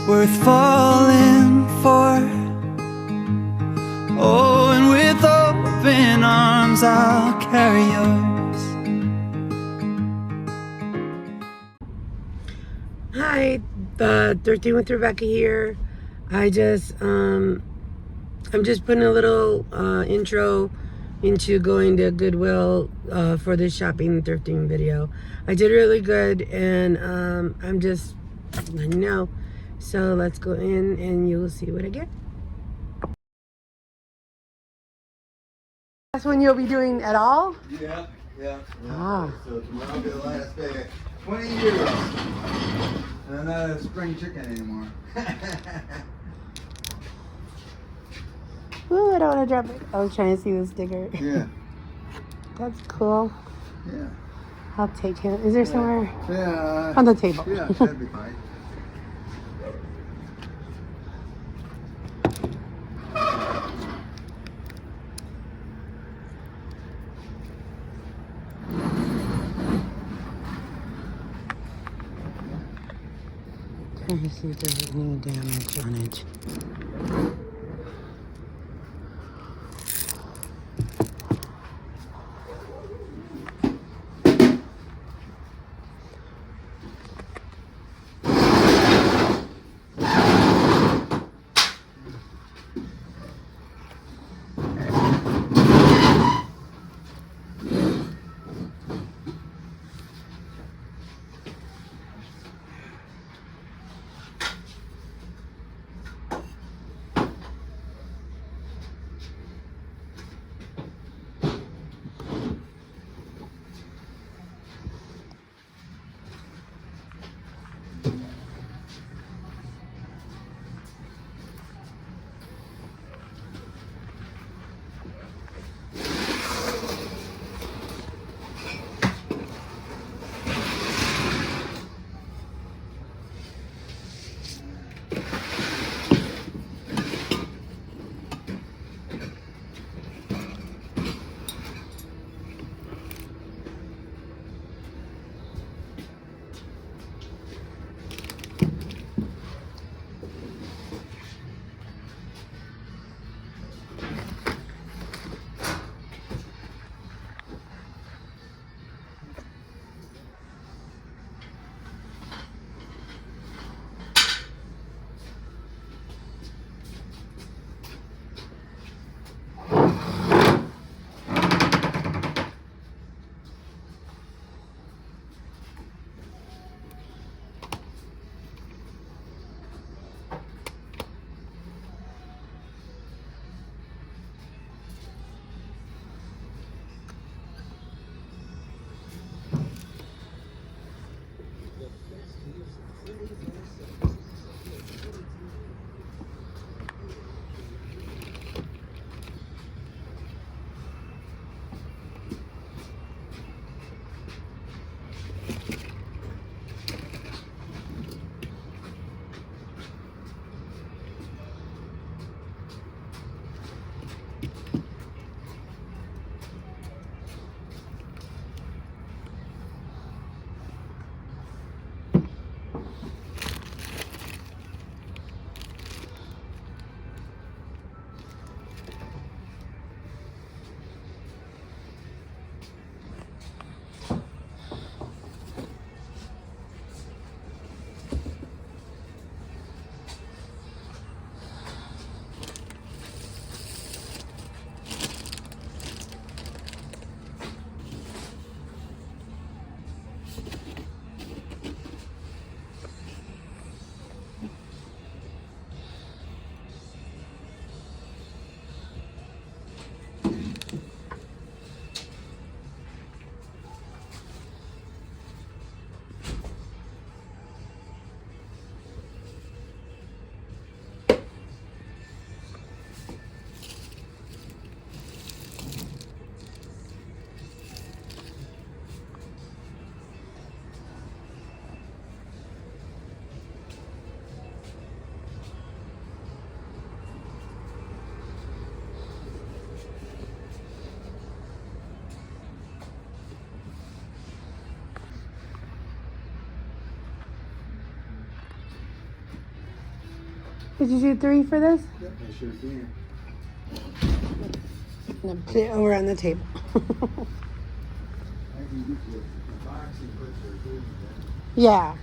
worth falling for. Oh, and with open arms I'll carry yours. Hi, Thrifting with Rebecca here. I'm just putting a little intro into going to Goodwill for this shopping and thrifting video. I did really good, and I'm just letting you know. So let's go in and you'll see what I get. That's when you'll be doing at all? Yeah. Ah. So tomorrow will be the last day. 20 years. And I'm not a spring chicken anymore. Ooh, I don't want to drop it. I was trying to see the sticker. Yeah. That's cool. Yeah. I'll take him. Is there somewhere? Yeah. On the table. Yeah, that'd be fine. Trying to see if there's any damage on it. Did you do 3 for this? Yep, I sure can. No, put it over on the table. I can get you the box and put your food in Yeah.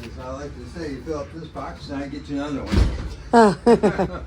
As I like to say, you fill up this box and I get you another one. Oh.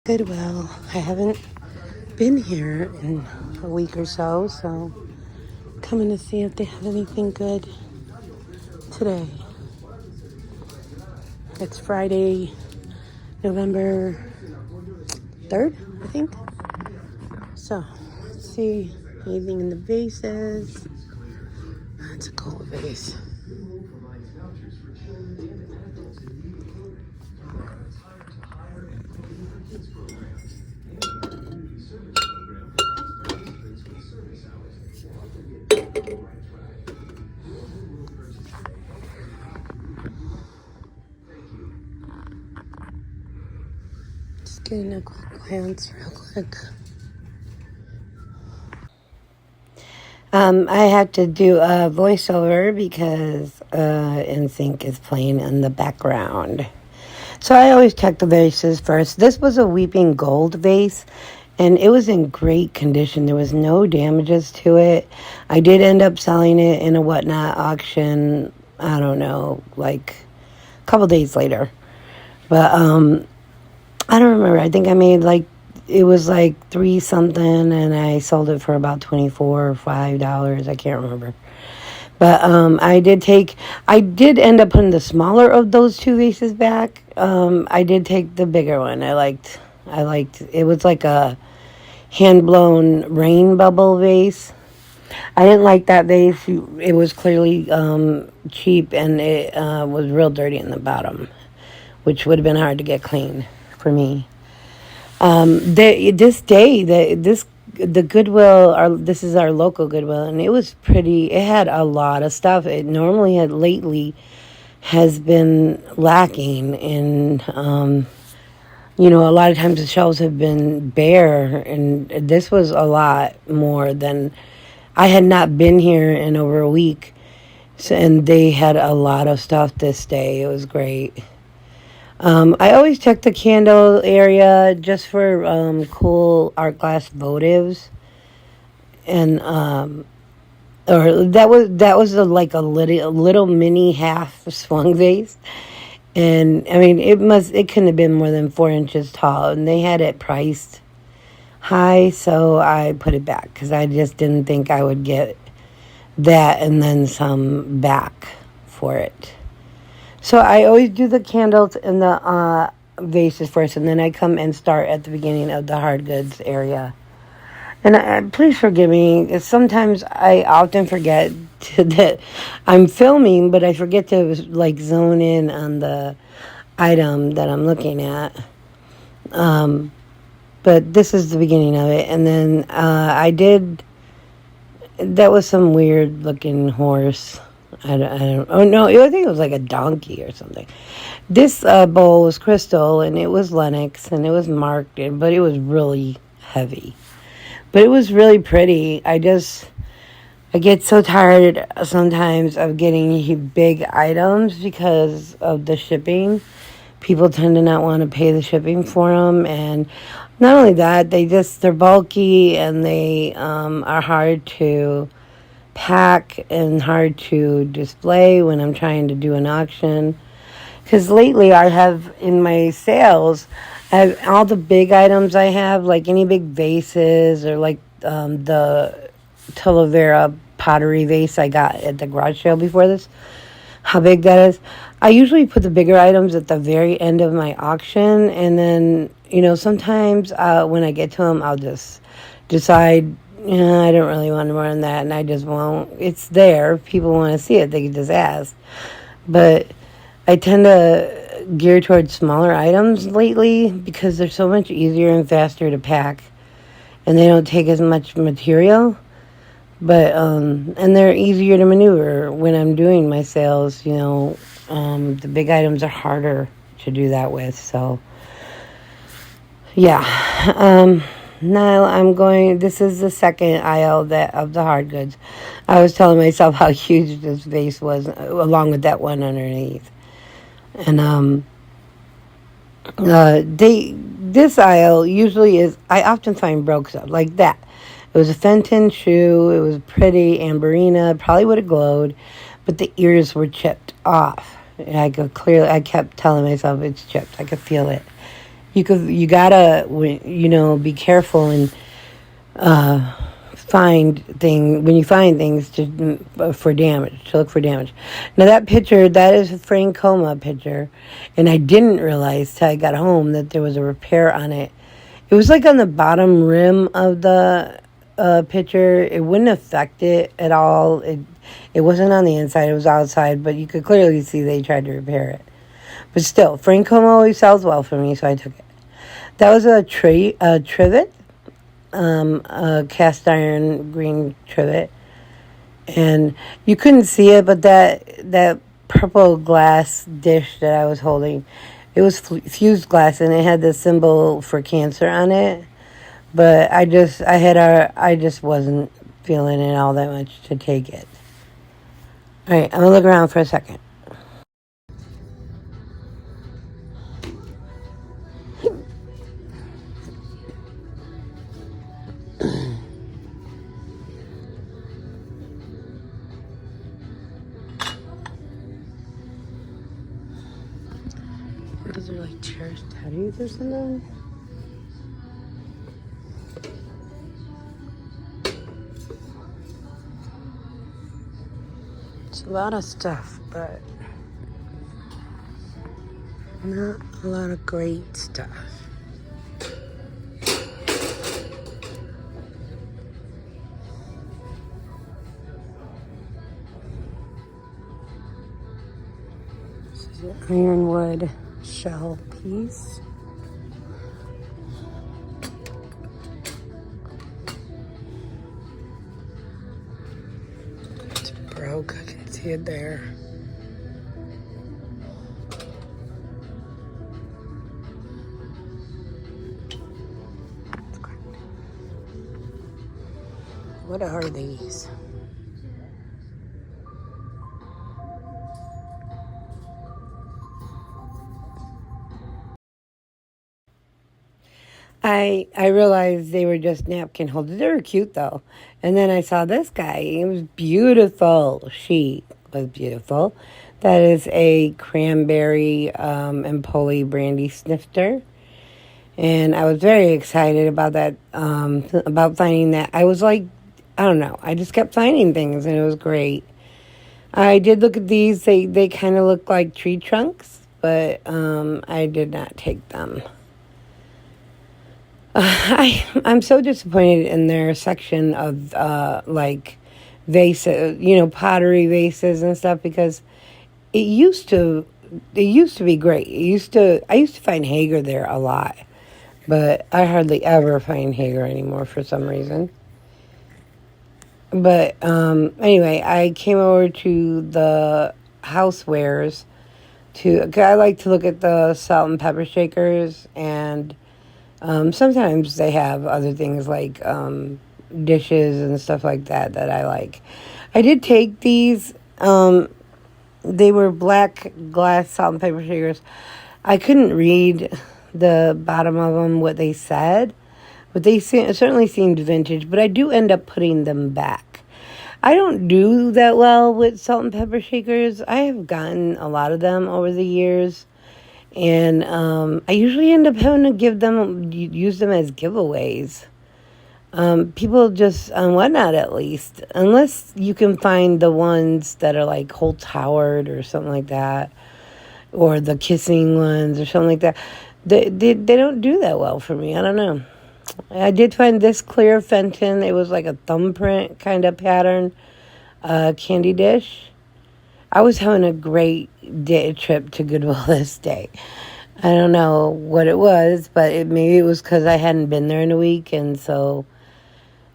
Goodwill. I haven't been here in a week or so, so coming to see if they have anything good today. It's Friday, November 3rd, I think. So, let's see anything in the vases. That's a cool vase. Just getting a quick glance real quick. I had to do a voiceover because NSYNC is playing in the background. So I always check the vases first. This was a weeping gold vase, and it was in great condition. There was no damages to it. I did end up selling it in a whatnot auction, I don't know, like a couple days later. But I don't remember. I think I made it was like 3 something, and I sold it for about $24 or $5. I can't remember. But I did end up putting the smaller of those 2 vases back. I did take the bigger one. I liked it. Was like a hand-blown rain bubble vase. I didn't like that vase. It was clearly cheap, and it was real dirty in the bottom, which would have been hard to get clean for me. This the Goodwill, this is our local Goodwill, and it was pretty. It had a lot of stuff. It normally had lately has been lacking, and you know, a lot of times the shelves have been bare, and this was a lot more than I had not been here in over a week. So, and they had a lot of stuff this day. It was great. I always check the candle area just for cool art glass votives, and or that was like a little mini half swung vase, and I mean it couldn't have been more than 4 inches tall, and they had it priced high, so I put it back because I just didn't think I would get that and then some back for it. So I always do the candles and the vases first, and then I come and start at the beginning of the hard goods area. And please forgive me. Sometimes I often forget that I'm filming, but I forget to like zone in on the item that I'm looking at. But this is the beginning of it, and then I did. That was some weird looking horse. I don't. Oh no! I think it was like a donkey or something. This bowl was crystal, and it was Lennox, and it was marked, but it was really heavy. But it was really pretty. I get so tired sometimes of getting big items because of the shipping. People tend to not want to pay the shipping for them, and not only that, they're bulky and they are hard to pack and hard to display when I'm trying to do an auction. Because lately I have in my sales, I have all the big items I have, like any big vases or like the Talavera pottery vase I got at the garage sale before this. How big that is. I usually put the bigger items at the very end of my auction, and then, you know, sometimes when I get to them, I'll just decide, I don't really want more than that, and I just won't. It's there. If people want to see it, they can just ask. But I tend to gear towards smaller items lately because they're so much easier and faster to pack, and they don't take as much material. But, and they're easier to maneuver when I'm doing my sales, you know. The big items are harder to do that with, so, yeah. Now this is the second aisle of the hard goods. I was telling myself how huge this vase was, along with that one underneath. And, this aisle usually is, I often find broke stuff, like that. It was a Fenton shoe. It was pretty, Amberina, probably would have glowed, but the ears were chipped off. And I kept telling myself it's chipped. I could feel it. You gotta, you know, be careful and when you find things to look for damage. Now that picture, that is a Frank Coma picture, and I didn't realize till I got home that there was a repair on it. It was like on the bottom rim of the picture. It wouldn't affect it at all. It wasn't on the inside, it was outside, but you could clearly see they tried to repair it. But still, Frank Coma always sells well for me, so I took it. That was a trivet, a cast iron green trivet, and you couldn't see it, but that purple glass dish that I was holding, it was fused glass, and it had the symbol for cancer on it. But I just wasn't feeling it all that much to take it. All right, I'm gonna look around for a second. Those are like cherished teddies or something. It's a lot of stuff, but not a lot of great stuff. This is an ironwood shell piece. broke. I can see it there. What are these? I realized they were just napkin holders. They were cute though. And then I saw this guy. He was beautiful. She was beautiful. That is a cranberry and pulley brandy snifter. And I was very excited about that, about finding that. I was like, I don't know. I just kept finding things and it was great. I did look at these. They kind of look like tree trunks, but I did not take them. I'm so disappointed in their section of like vases, pottery vases and stuff, because it used to be great. I used to find Hager there a lot, but I hardly ever find Hager anymore for some reason. But anyway, I came over to the housewares cause I like to look at the salt and pepper shakers, and sometimes they have other things like dishes and stuff like that I like. I did take these. They were black glass salt and pepper shakers. I couldn't read the bottom of them, what they said, but they certainly seemed vintage, but I do end up putting them back. I don't do that well with salt and pepper shakers. I have gotten a lot of them over the years. And I usually end up having to use them as giveaways. People just, on Whatnot at least, unless you can find the ones that are like Holtz Howard or something like that, or the kissing ones or something like that, they don't do that well for me. I don't know. I did find this clear Fenton. It was like a thumbprint kind of pattern candy dish. I was having a great trip to Goodwill this day. I don't know what it was, but maybe it was because I hadn't been there in a week, and so,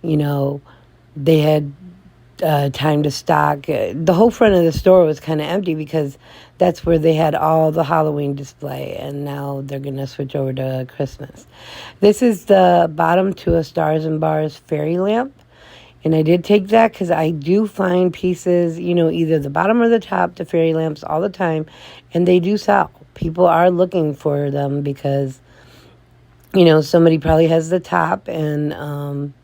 they had time to stock. The whole front of the store was kind of empty because that's where they had all the Halloween display, and now they're going to switch over to Christmas. This is the bottom to a Stars and Bars fairy lamp. And I did take that because I do find pieces, either the bottom or the top, the fairy lamps all the time. And they do sell. People are looking for them because, somebody probably has the top and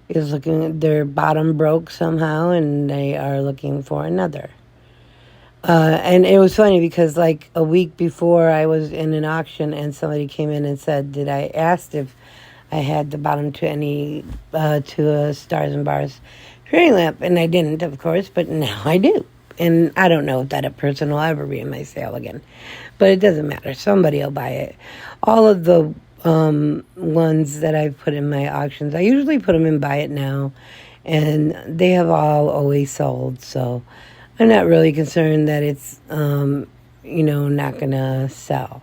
is looking, their bottom broke somehow and they are looking for another. And it was funny because like a week before I was in an auction and somebody came in and said, I asked if I had the bottom to a Stars and Bars fairy lamp, and I didn't, of course, but now I do. And I don't know if that person will ever be in my sale again, but it doesn't matter. Somebody will buy it. All of the ones that I've put in my auctions, I usually put them in Buy It Now, and they have all always sold, so I'm not really concerned that it's, not going to sell.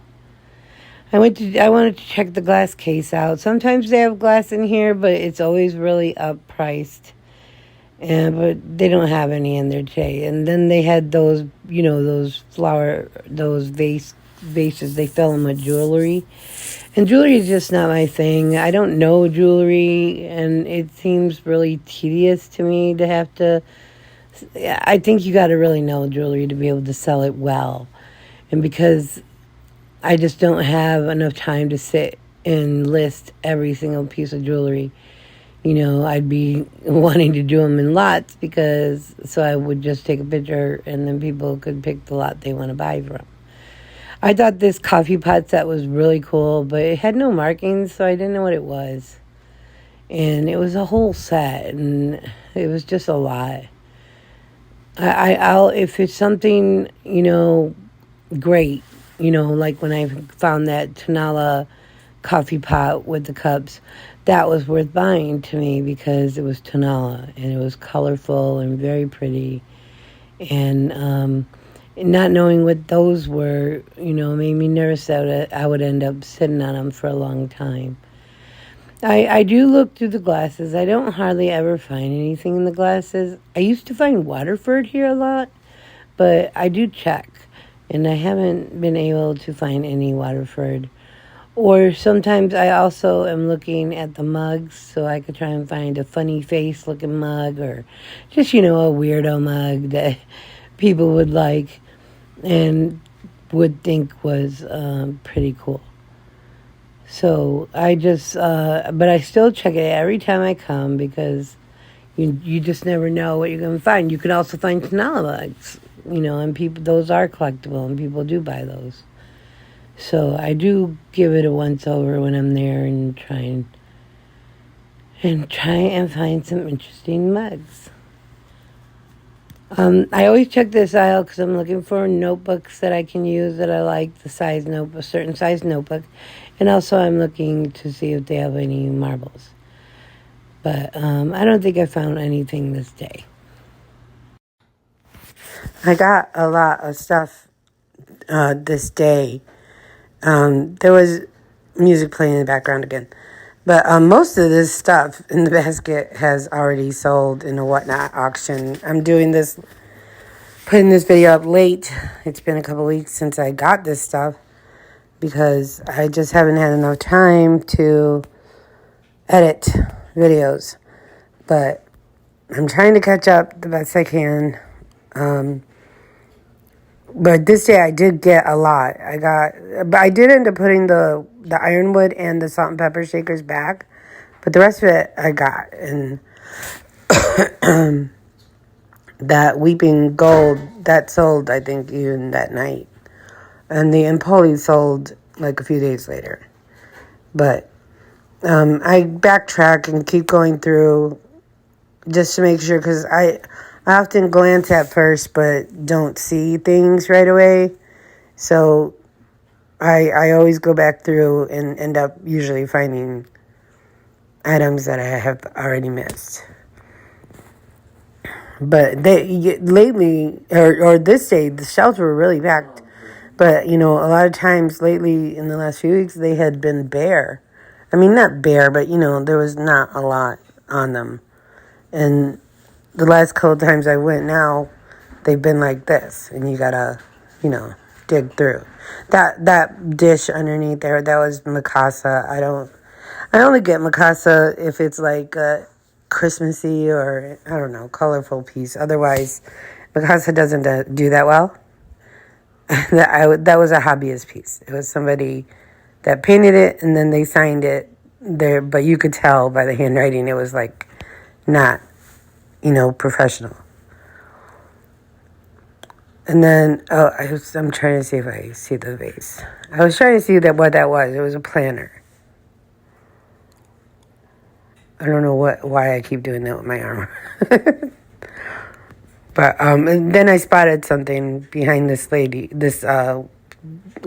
I wanted to check the glass case out. Sometimes they have glass in here, but it's always really up-priced. But they don't have any in there today. And then they had those, those vases. They fill them with jewelry. And jewelry is just not my thing. I don't know jewelry, and it seems really tedious to me to have to... I think you got to really know jewelry to be able to sell it well. And because I just don't have enough time to sit and list every single piece of jewelry. I'd be wanting to do them in lots so I would just take a picture and then people could pick the lot they want to buy from. I thought this coffee pot set was really cool, but it had no markings, so I didn't know what it was. And it was a whole set, and it was just a lot. I'll if it's something, great, like when I found that Tanala coffee pot with the cups, that was worth buying to me because it was Tanala and it was colorful and very pretty. And not knowing what those were, made me nervous that I would end up sitting on them for a long time. I do look through the glasses. I don't hardly ever find anything in the glasses. I used to find Waterford here a lot, but I do check, and I haven't been able to find any Waterford. Or sometimes I also am looking at the mugs, so I could try and find a funny face looking mug, or just, a weirdo mug that people would like and would think was pretty cool. So I just, but I still check it every time I come, because you just never know what you're going to find. You could also find Sonala mugs, and people, those are collectible, and people do buy those. So I do give it a once over when I'm there and try and find some interesting mugs. I always check this aisle because I'm looking for notebooks that I can use that I like, a certain size notebook. And also I'm looking to see if they have any marbles. But I don't think I found anything this day. I got a lot of stuff this day. There was music playing in the background again. But most of this stuff in the basket has already sold in a Whatnot auction. I'm putting this video up late. It's been a couple weeks since I got this stuff because I just haven't had enough time to edit videos. But I'm trying to catch up the best I can. But this day I did get a lot. But I did end up putting the ironwood and the salt and pepper shakers back. But the rest of it I got. And that weeping gold, that sold, I think, even that night. And the Empoli sold like a few days later. But I backtrack and keep going through just to make sure, because I often glance at first but don't see things right away. So I always go back through and end up usually finding items that I have already missed. But lately, or this day, the shelves were really packed. But, a lot of times lately in the last few weeks, they had been bare. I mean, not bare, but, there was not a lot on them. And the last couple times I went now, they've been like this. And you gotta, dig through. That dish underneath there, that was Mikasa. I only get Mikasa if it's like Christmassy or, I don't know, colorful piece. Otherwise, Mikasa doesn't do that well. That was a hobbyist piece. It was somebody that painted it and then they signed it there, but you could tell by the handwriting it was like not, professional. And then I'm trying to see if I see the vase. I was trying to see what that was. It was a planner. I don't know why I keep doing that with my arm. But and then I spotted something behind this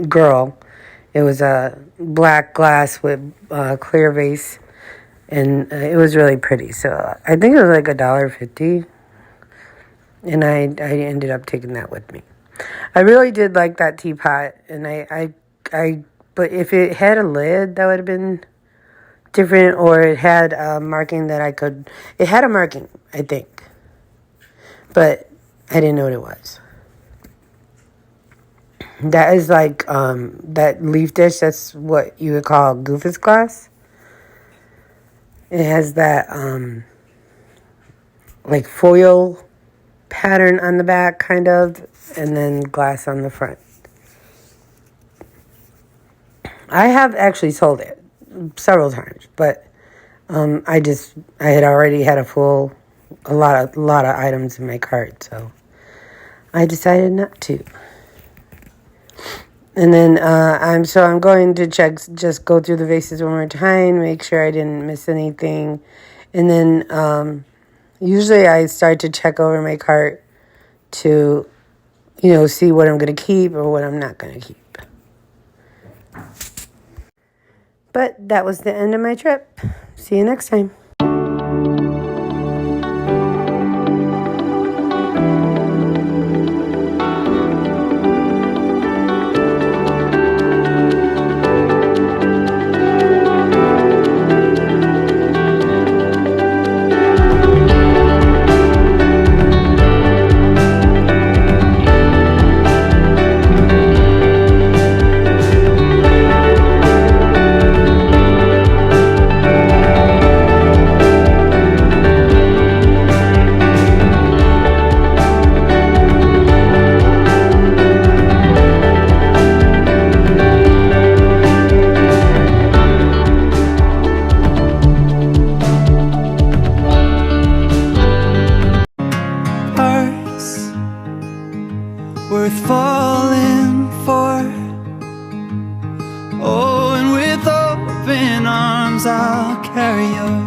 girl. It was a black glass with clear vase, and it was really pretty. So I think it was like $1.50, and I ended up taking that with me. I really did like that teapot, and but if it had a lid, that would have been different, or it had a marking it had a marking, I think. But I didn't know what it was. That is like, that leaf dish, that's what you would call Goofus glass. It has that, like foil pattern on the back, kind of, and then glass on the front. I have actually sold it several times, but I had already had a lot of items in my cart, so I decided not to. And then I'm going to just go through the vases one more time, make sure I didn't miss anything, and then usually I start to check over my cart to, see what I'm going to keep or what I'm not going to keep. But that was the end of my trip. See you next time. worth falling for. Oh, and with open arms I'll carry yours.